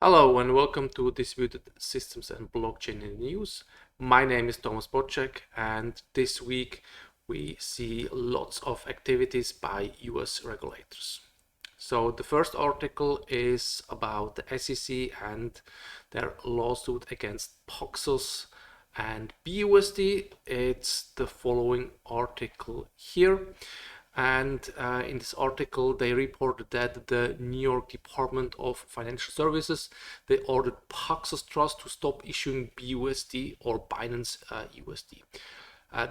Hello and welcome to Distributed Systems and Blockchain in the News. My name is Thomas Bocek, and this week we see lots of activities by US regulators. So the first article is about the SEC and their lawsuit against Paxos and BUSD. It's the following article here. And in this article, they reported that the New York Department of Financial Services, they ordered Paxos Trust to stop issuing BUSD or Binance USD.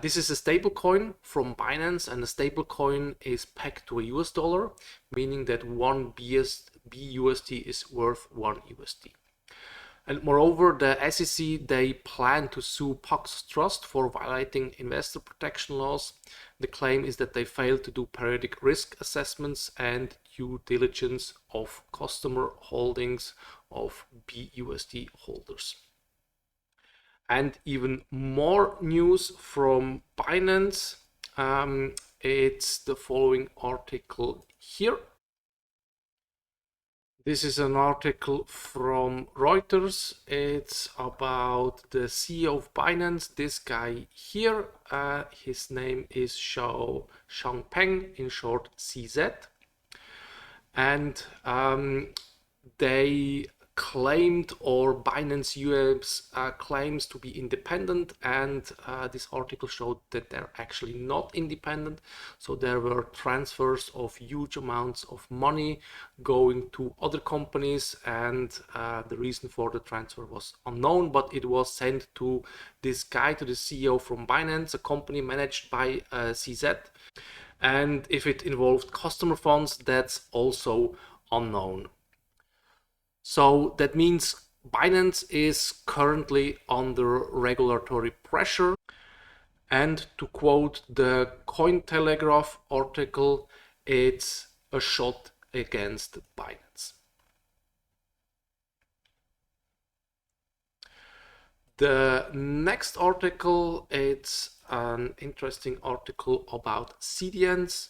This is a stablecoin from Binance, and the stablecoin is pegged to a US dollar, meaning that one BUSD is worth one USD. And moreover, the SEC, they plan to sue Paxos Trust for violating investor protection laws. The claim is that they failed to do periodic risk assessments and due diligence of customer holdings of BUSD holders. And even more news from Binance. It's the following article here. This is an article from Reuters. It's about the CEO of Binance, this guy here. His name is Changpeng, in short CZ. And they claimed, or Binance US claims to be independent, and this article showed that they're actually not independent. So there were transfers of huge amounts of money going to other companies, and the reason for the transfer was unknown, but it was sent to this guy, to the CEO from Binance, a company managed by CZ. And if it involved customer funds, that's also unknown. So that means Binance is currently under regulatory pressure. And to quote the Cointelegraph article, it's a shot against Binance. The next article, it's an interesting article about CDNs,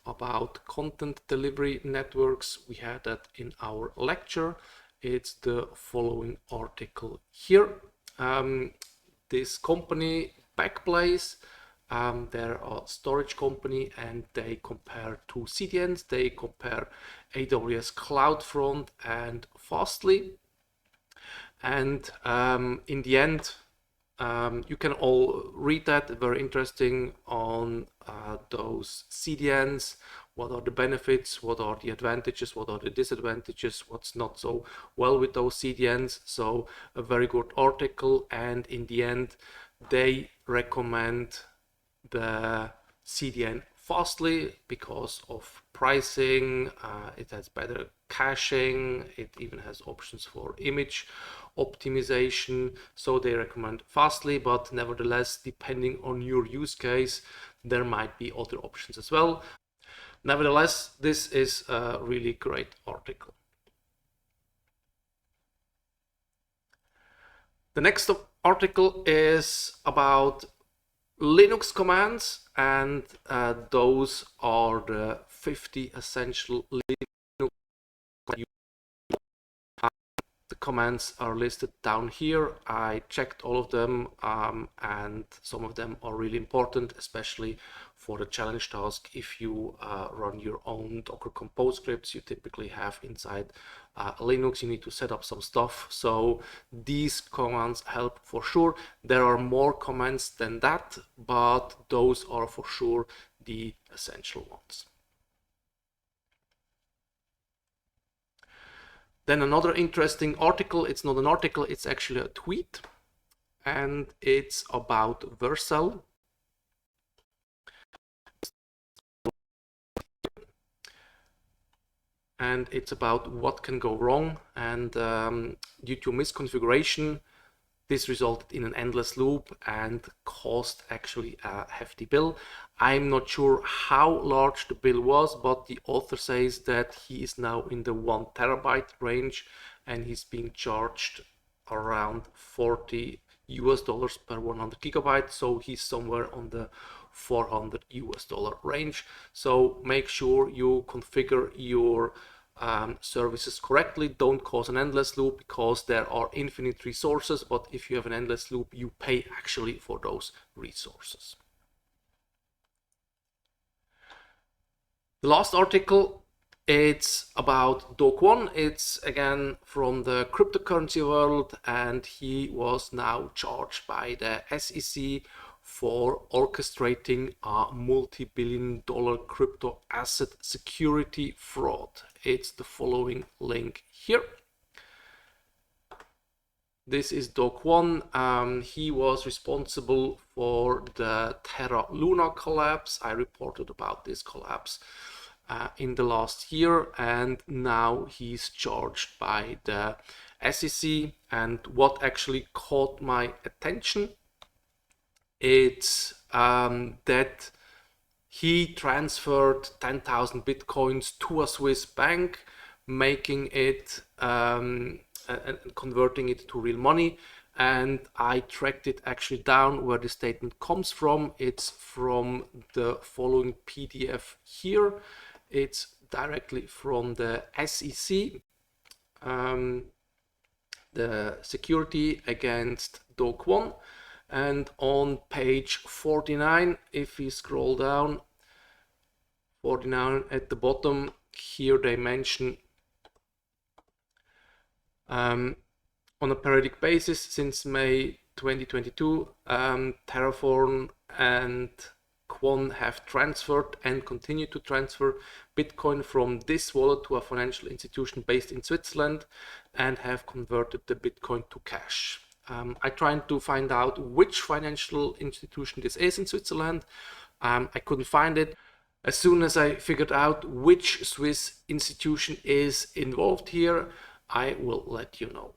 about content delivery networks. We had that in our lecture. It's the following article here. This company, Backblaze, they're a storage company, and they compare two CDNs. They compare AWS CloudFront and Fastly. And in the end, you can all read that, very interesting, on those CDNs. What are the benefits? What are the advantages? What are the disadvantages? What's not so well with those CDNs? So a very good article, and in the end, they recommend the CDN Fastly because of pricing. It has better caching. It even has options for image optimization. So they recommend Fastly, but nevertheless, depending on your use case, there might be other options as well. Nevertheless, this is a really great article. The next article is about Linux commands, and those are the 50 essential Linux. The commands are listed down here. I checked all of them, and some of them are really important, especially for the challenge task. If you run your own Docker Compose scripts, you typically have inside Linux, you need to set up some stuff. So these commands help for sure. There are more commands than that, but those are for sure the essential ones. Then another interesting article, it's not an article, it's actually a tweet, and it's about Vercel. And it's about what can go wrong, and due to misconfiguration, this resulted in an endless loop and caused actually a hefty bill. I'm not sure how large the bill was, but the author says that he is now in the 1 terabyte range, and he's being charged around $40 per 100 gigabytes. So he's somewhere on the $400 range. So make sure you configure your services correctly. Don't cause an endless loop, because there are infinite resources, but if you have an endless loop, you pay actually for those resources. The last article, it's about Do Kwon. It's again from the cryptocurrency world, and he was now charged by the SEC for orchestrating a multi-billion-dollar crypto asset security fraud. It's the following link here. This is Do Kwon. He was responsible for the Terra Luna collapse. I reported about this collapse in the last year, and now he's charged by the SEC. And what actually caught my attention, it's that he transferred 10,000 bitcoins to a Swiss bank, making it and converting it to real money. And I tracked it actually down where the statement comes from. It's from the following PDF here. It's directly from the SEC, the security against Do Kwon. And on page 49, if we scroll down, 49 at the bottom, here they mention on a periodic basis since May 2022, Terraform and Kwon have transferred and continue to transfer Bitcoin from this wallet to a financial institution based in Switzerland, and have converted the Bitcoin to cash. I tried to find out which financial institution this is in Switzerland. I couldn't find it. As soon as I figured out which Swiss institution is involved here, I will let you know.